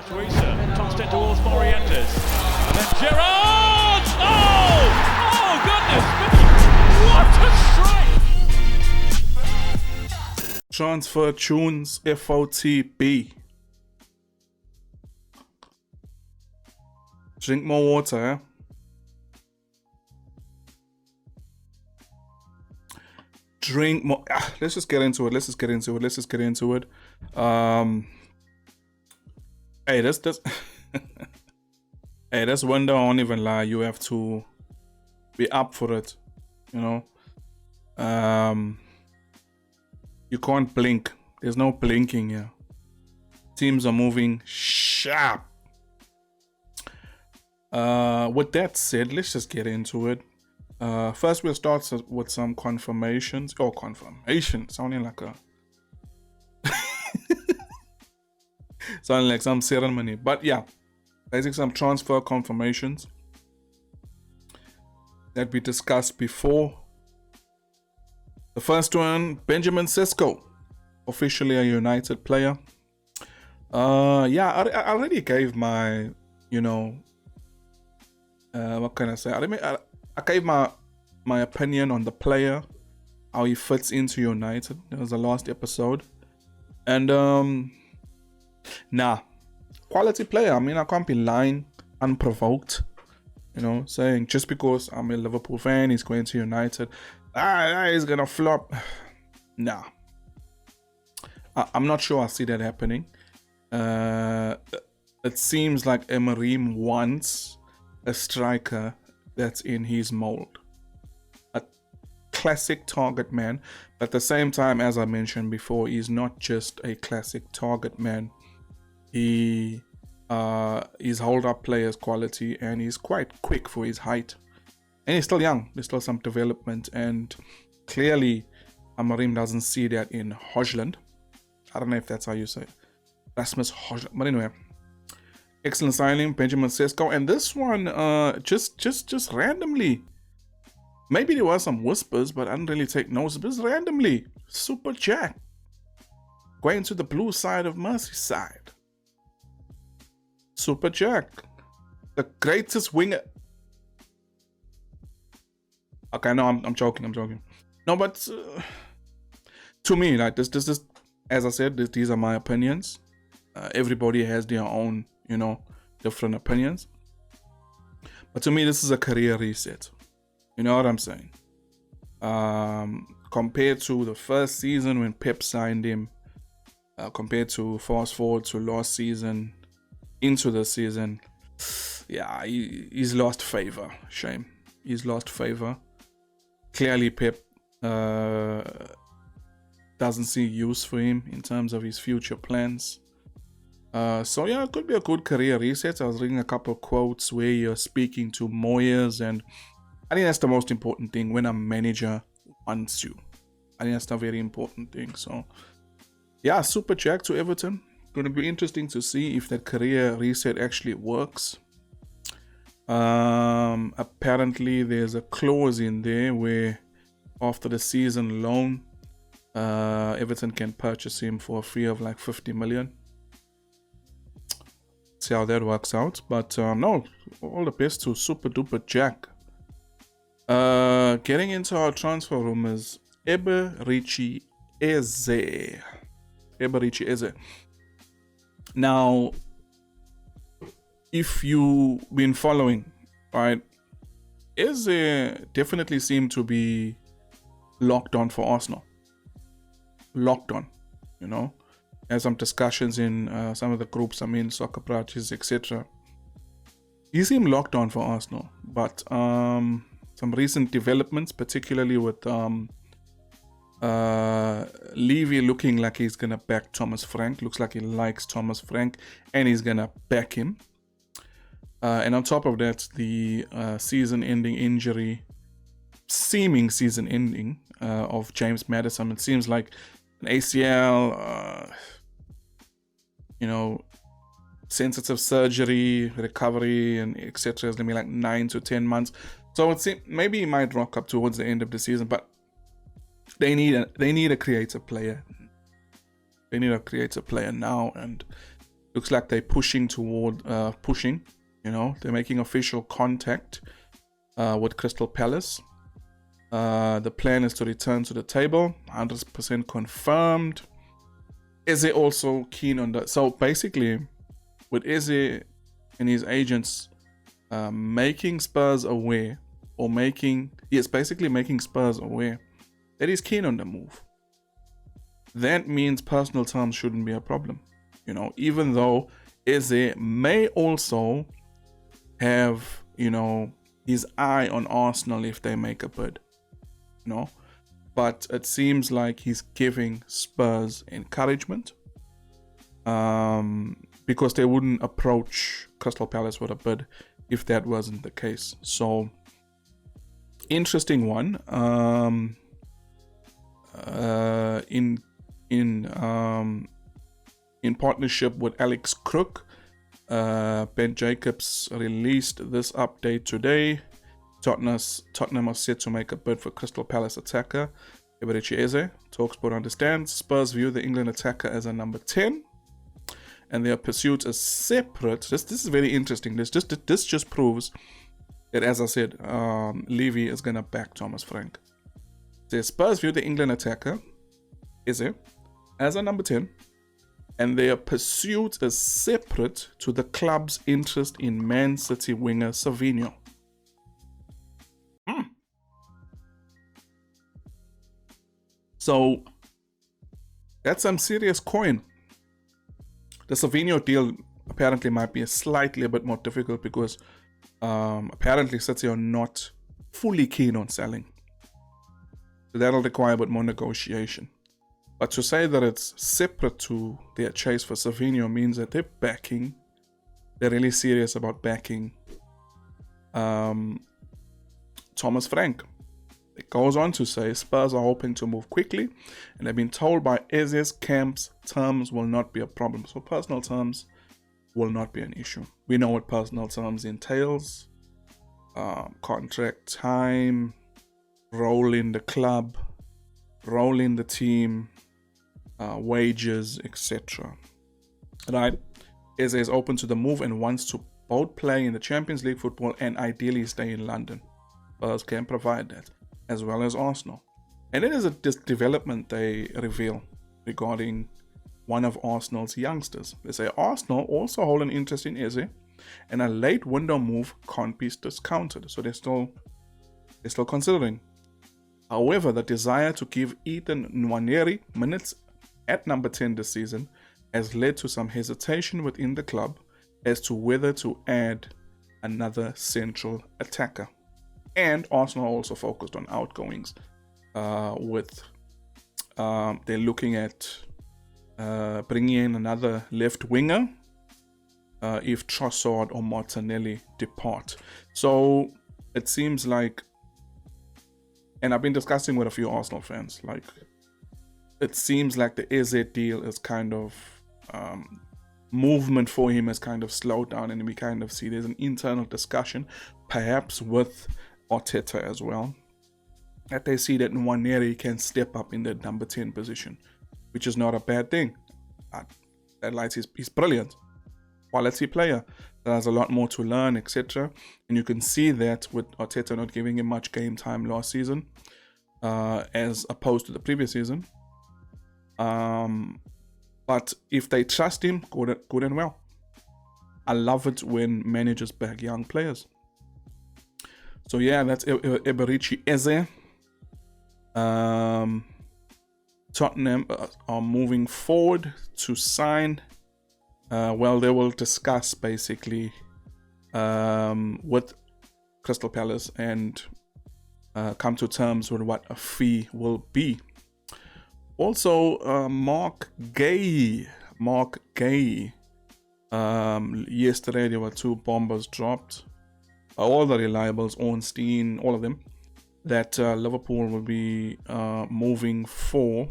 to Isak, tossed it towards Morientes. And then Gerrard! Oh! Oh, goodness! What a strike! Transfer Choons FOTB. Drink more water, eh? Drink more. Let's just get into it. Hey, this hey, this window, I won't even lie, you have to be up for it, you know. You can't blink. There's no blinking here. Teams are moving sharp. With that said, let's just get into it. First, we'll start with some confirmations. Sounding like a sounding like some ceremony. But yeah, basically some transfer confirmations that we discussed before. The first one, Benjamin Sesko, officially a United player. Yeah, I already gave my, what can I say? I gave my opinion on the player, how he fits into United. That was the last episode. And quality player. I mean, I can't be lying unprovoked, saying just because I'm a Liverpool fan, he's going to United, he's gonna flop. Nah, I'm not sure I see that happening. It seems like Emery wants a striker that's in his mold, a classic target man. But at the same time, as I mentioned before, he's not just a classic target man. His hold-up player's quality, and he's quite quick for his height. And he's still young. There's still some development, and clearly Amorim doesn't see that in Højlund. I don't know if that's how you say it. Rasmus Højlund. But anyway, excellent signing, Benjamin Sesko. And this one, just randomly, maybe there were some whispers, but I didn't really take notice. But just randomly, Super Jack going to the blue side of Merseyside. Super Jack, the greatest winger. Okay, no, I'm joking. No, but to me, like this is, as I said, these are my opinions. Everybody has their own, different opinions. But to me, this is a career reset. You know what I'm saying? Compared to the first season when Pep signed him, compared to fast forward to last season, into the season, yeah, he's lost favor. Shame. He's lost favor. Clearly, Pep doesn't see use for him in terms of his future plans. So yeah, it could be a good career reset. I was reading a couple of quotes where you're speaking to Moyes, and I think that's the most important thing when a manager wants you. I think that's a very important thing. So yeah, Super Jack to Everton. Going to be interesting to see if that career reset actually works. Apparently there's a clause in there where after the season loan, Everton can purchase him for a fee of like 50 million. See how that works out. But no, all the best to Super Duper Jack. Getting into our transfer rumors, Eberechi Eze. Now, if you've been following, right, Eze definitely seemed to be locked on for Arsenal. Locked on, There's some discussions in some of the groups I'm in, soccer practices, etc. He seemed locked on for Arsenal, but some recent developments, particularly with Levy looking like he's gonna back Thomas Frank. Looks like he likes Thomas Frank and he's gonna back him. And on top of that, the season-ending injury, seeming season-ending of James Maddison. It seems like an ACL, sensitive surgery, recovery, and etc. is gonna be like 9 to 10 months. So it seems maybe he might rock up towards the end of the season, but they need a creative player. They need a creative player now, and Looks like they're pushing toward, they're making official contact with Crystal Palace. The plan is to return to the table, 100% confirmed. Eze also keen on that. So basically, with Eze and his agents making Spurs aware, making Spurs aware that he's keen on the move, that means personal terms shouldn't be a problem. Even though Eze may also have, his eye on Arsenal if they make a bid. But it seems like he's giving Spurs encouragement because they wouldn't approach Crystal Palace with a bid if that wasn't the case. So, interesting one. In partnership with Alex Crook, Ben Jacobs released this update today. Tottenham are set to make a bid for Crystal Palace attacker Eberechi Eze. TalkSport understands Spurs view the England attacker as a number 10, and their pursuit is separate. This is very interesting. This just proves that, as I said, Levy is gonna back Thomas Frank. The Spurs view the England attacker Eze as a number 10, and their pursuit is separate to the club's interest in Man City winger Savinho. So that's some serious coin. The Savinho deal apparently might be slightly a bit more difficult because apparently City are not fully keen on selling. So that'll require a bit more negotiation. But to say that it's separate to their chase for Savinho means that they're really serious about backing Thomas Frank. It goes on to say Spurs are hoping to move quickly, and they've been told by Eze's camps terms will not be a problem. So personal terms will not be an issue. We know what personal terms entails: contract time, role in the club, role in the team, wages, etc. Right? Eze is open to the move and wants to both play in the Champions League football and ideally stay in London. Spurs can provide that, as well as Arsenal. And it is this development they reveal regarding one of Arsenal's youngsters. They say Arsenal also hold an interest in Eze, and a late window move can't be discounted. So they're still considering. However, the desire to give Ethan Nwaneri minutes at number 10 this season has led to some hesitation within the club as to whether to add another central attacker. And Arsenal also focused on outgoings they're looking at bringing in another left winger if Trossard or Martinelli depart. So it seems like, and I've been discussing with a few Arsenal fans, like it seems like the Eze deal is kind of movement for him has kind of slowed down, and we kind of see there's an internal discussion, perhaps with Arteta as well, that they see that Nwaneri can step up in the number 10 position, which is not a bad thing. That lights he's brilliant, quality player that has a lot more to learn, etc. And you can see that with Arteta not giving him much game time last season, as opposed to the previous season. But if they trust him, good and well. I love it when managers back young players. So yeah, that's Eberechi Eze. Tottenham are moving forward to sign. They will discuss basically with Crystal Palace and come to terms with what a fee will be. Also, Marc Guéhi. Yesterday there were 2 bombers dropped. All the reliables, Ornstein, all of them, that Liverpool will be moving for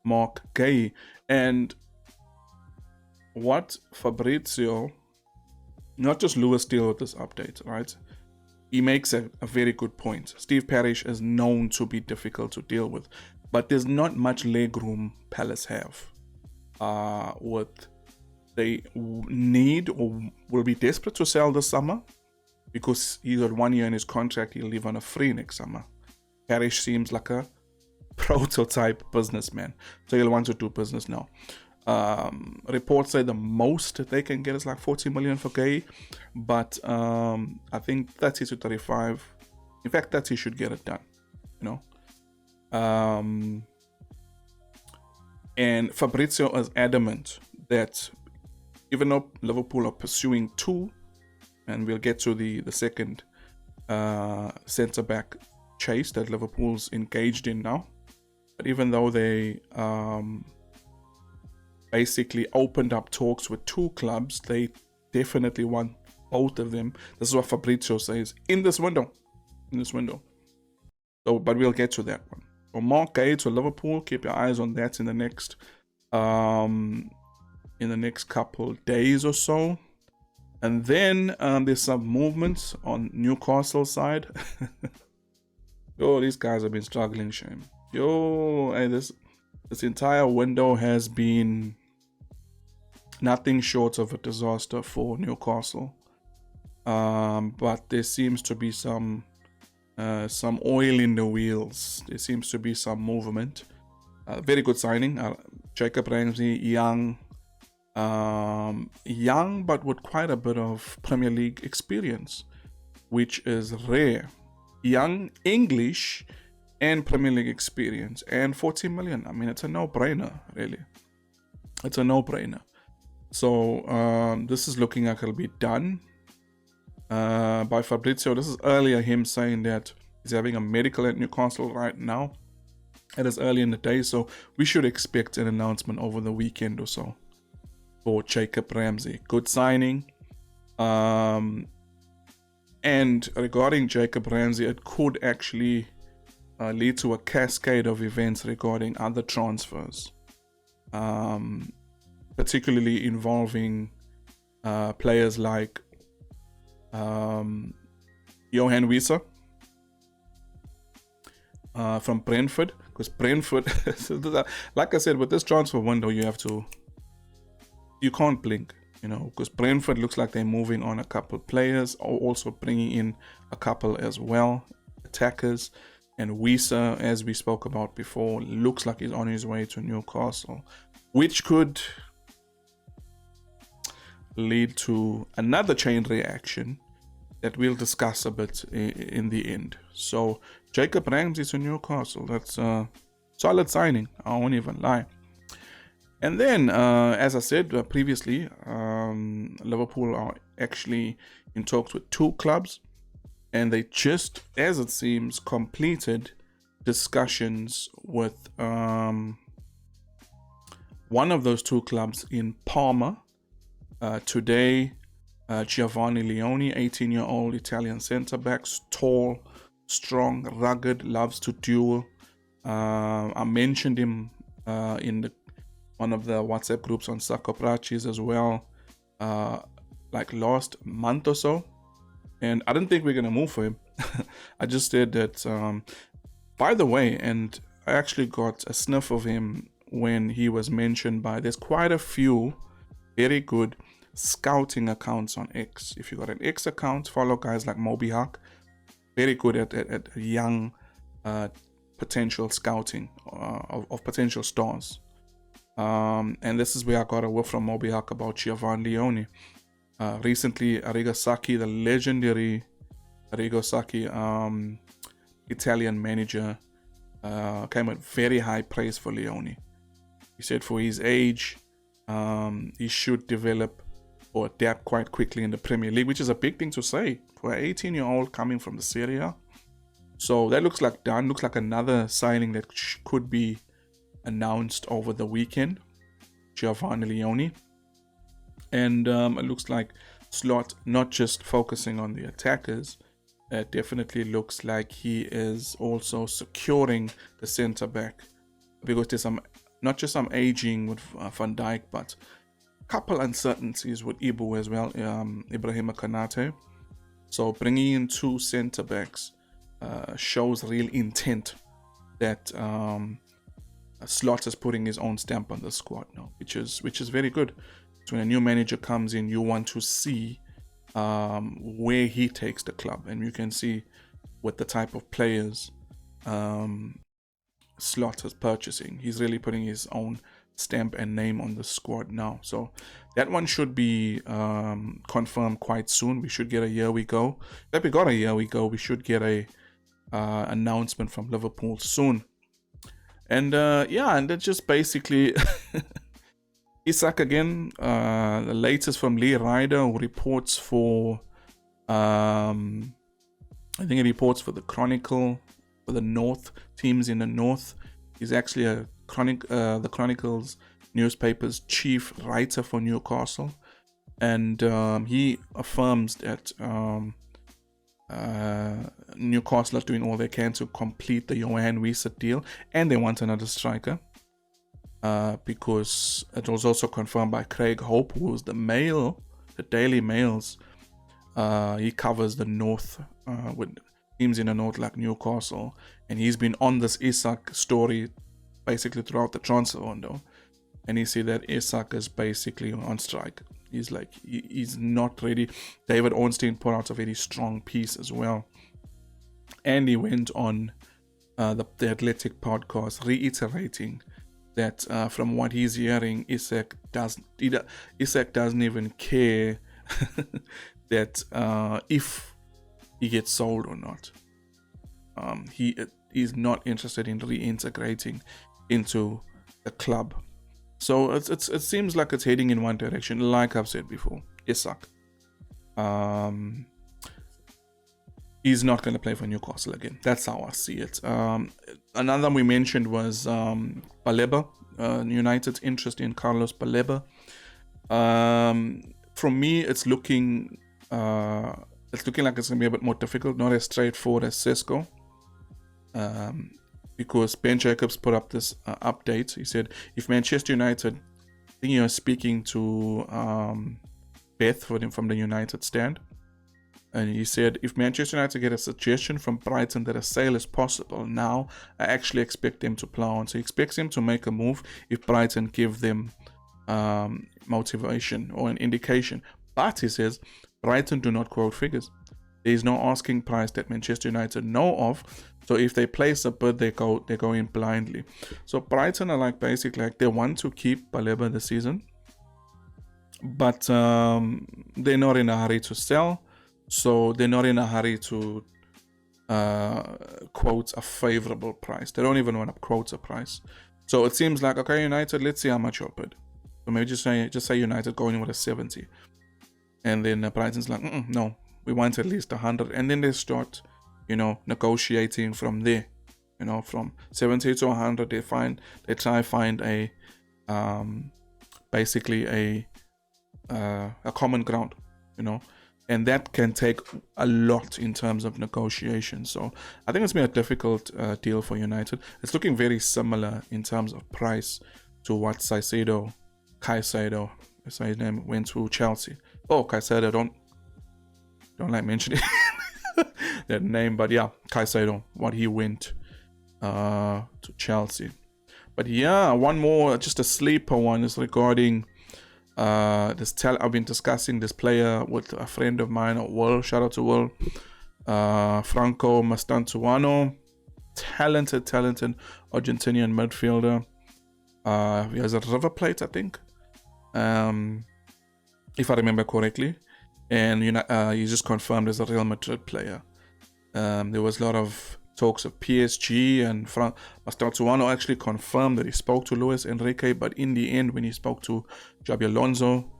Marc Guéhi. And what Fabrizio, not just Lewis, deal with this update, right? He makes a very good point. Steve Parish is known to be difficult to deal with, but there's not much leg room Palace have with they need or will be desperate to sell this summer because he's got 1 year in his contract. He'll leave on a free next summer. Parrish seems like a prototype businessman, so he'll want to do business now. Reports say the most they can get is like 40 million for Guehi, but I think 30 to 35, in fact 30 should get it done, you know. And Fabrizio is adamant that even though Liverpool are pursuing two, and we'll get to the second centre-back chase that Liverpool's engaged in now, but even though they basically opened up talks with two clubs, they definitely want both of them. This is what Fabrizio says in this window. So, but we'll get to that one. So Marc Guéhi to Liverpool, keep your eyes on that in the next couple days or so. And then there's some movements on Newcastle side. Yo, these guys have been struggling, shame. Yo, hey, this entire window has been nothing short of a disaster for Newcastle. But there seems to be some oil in the wheels. There seems to be some movement. Very good signing. Jacob Ramsey, young, but with quite a bit of Premier League experience, which is rare. Young, English, and Premier League experience, and 40 million. I mean, it's a no-brainer, really. It's a no-brainer. So this is looking like it'll be done by Fabrizio. This is earlier him saying that he's having a medical at Newcastle right now. It is early in the day, so we should expect an announcement over the weekend or so for Jacob Ramsey. Good signing. And regarding Jacob Ramsey, it could actually lead to a cascade of events regarding other transfers, particularly involving players like Johan Wieser from Brentford, because Brentford, like I said, with this transfer window, you can't blink, you know, because Brentford looks like they're moving on a couple players, or also bringing in a couple as well, attackers. And Wieser, as we spoke about before, looks like he's on his way to Newcastle, which could lead to another chain reaction that we'll discuss a bit in the end. So Jacob Ramsey to Newcastle, that's a solid signing, I won't even lie. And then, as I said previously, Liverpool are actually in talks with two clubs, and they just, as it seems, completed discussions with one of those two clubs in Parma. Today, Giovanni Leoni, 18-year-old Italian centre-back, tall, strong, rugged, loves to duel. I mentioned him in one of the WhatsApp groups on Sacco Pracis as well, like last month or so. And I didn't think we were going to move for him. I just said that, by the way, and I actually got a sniff of him when he was mentioned by, there's quite a few very good scouting accounts on X. If you got an X account, follow guys like Moby Hawk. Very good at young potential scouting of potential stars. And this is where I got a word from Moby Hawk about Giovanni Leoni. Recently, Arrigo Sacchi, the legendary Arrigo Sacchi, Italian manager, came with very high praise for Leoni. He said for his age, he should develop or adapt quite quickly in the Premier League, which is a big thing to say for an 18-year-old coming from the Serie A. So that looks like done. Looks like another signing that could be announced over the weekend, Giovanni Leoni. And it looks like Slot not just focusing on the attackers, it definitely looks like he is also securing the centre back, because there's not just some aging with Van Dijk, but a couple uncertainties with Ibu as well, Ibrahima Konate. So bringing in two centre backs shows real intent that Slot is putting his own stamp on the squad now, which is very good. So when a new manager comes in, you want to see where he takes the club, and you can see with the type of players Slot is purchasing. He's really putting his own stamp and name on the squad now. So that one should be confirmed quite soon. We should get a here we go. If we got a here we go, we should get a announcement from Liverpool soon. And yeah, and that's just basically Isak again. The latest from Lee Ryder, who reports for I think he reports for the Chronicle, for the North teams in the North. He's actually the Chronicle's newspaper's chief writer for Newcastle, and he affirms that Newcastle are doing all they can to complete the Johan Wiese deal, and they want another striker. Because it was also confirmed by Craig Hope, who was the Daily Mail's. He covers the North with teams in the North like Newcastle, and he's been on this Isak story basically throughout the transfer window. And he said that Isak is basically on strike. He's like, he's not ready. David Ornstein put out a very strong piece as well, and he went on the Athletic podcast reiterating that from what he's hearing, Isak doesn't even care that if he gets sold or not. He is not interested in reintegrating into the club. So it seems like it's heading in one direction. Like I've said before, Isak, he's not going to play for Newcastle again. That's how I see it. Another we mentioned was Baleba, United's interest in Carlos Baleba. From me, it's looking like it's going to be a bit more difficult, not as straightforward as Sesko. Because Ben Jacobs put up this update. He said, if Manchester United, I think you're speaking to Beth from the United stand, and he said, if Manchester United get a suggestion from Brighton that a sale is possible now, I actually expect them to plow on. So he expects him to make a move if Brighton give them motivation or an indication. But he says, Brighton do not quote figures. There is no asking price that Manchester United know of. So if they place a bid, they go in blindly. So Brighton are like basically like they want to keep Baleba this season, but they're not in a hurry to sell. So they're not in a hurry to quote a favorable price. They don't even want to quote a price. So it seems like, okay, United, let's see how much you'll bid. So maybe just say United going in with a 70, and then Brighton's like, no, we want at least 100, and then they start, negotiating from there. From 70 to 100, they try find a basically a common ground, and that can take a lot in terms of negotiation. So I think it's been a difficult deal for United. It's looking very similar in terms of price to what Caicedo, that's his name, went to Chelsea. Oh, Caicedo, don't like mentioning that name, but yeah, Caicedo, what he went to Chelsea. But yeah, one more, just a sleeper one, is regarding I've been discussing this player with a friend of mine, Will. Shout out to Will. Franco Mastantuano, talented Argentinian midfielder. He has a River Plate, I think, if I remember correctly, and he's just confirmed as a Real Madrid player. There was a lot of talks of PSG, and Mastantuano actually confirmed that he spoke to Luis Enrique, but in the end, when he spoke to Xabi Alonso,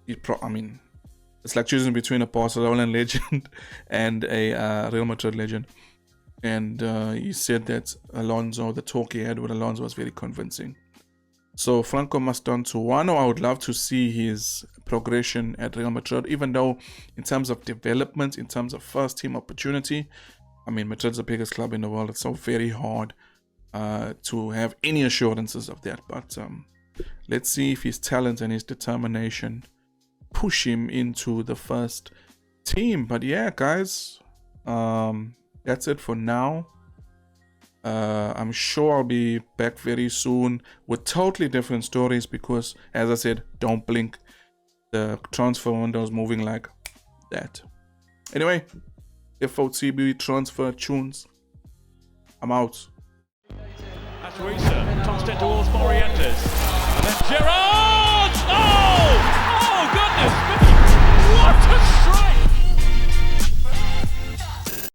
it's like choosing between a Barcelona legend and a Real Madrid legend. And he said that the talk he had with Alonso was very convincing. So Franco Mastantuano, I would love to see his progression at Real Madrid, even though in terms of development, in terms of first team opportunity, Madrid's the biggest club in the world. It's so very hard to have any assurances of that. But let's see if his talent and his determination push him into the first team. But yeah, guys, that's it for now. I'm sure I'll be back very soon with totally different stories because, as I said, don't blink. the transfer window is moving like that. Anyway, FOTB transfer Choons. I'm out. That's Issa, tossed it towards Morientes. And then Gerrard!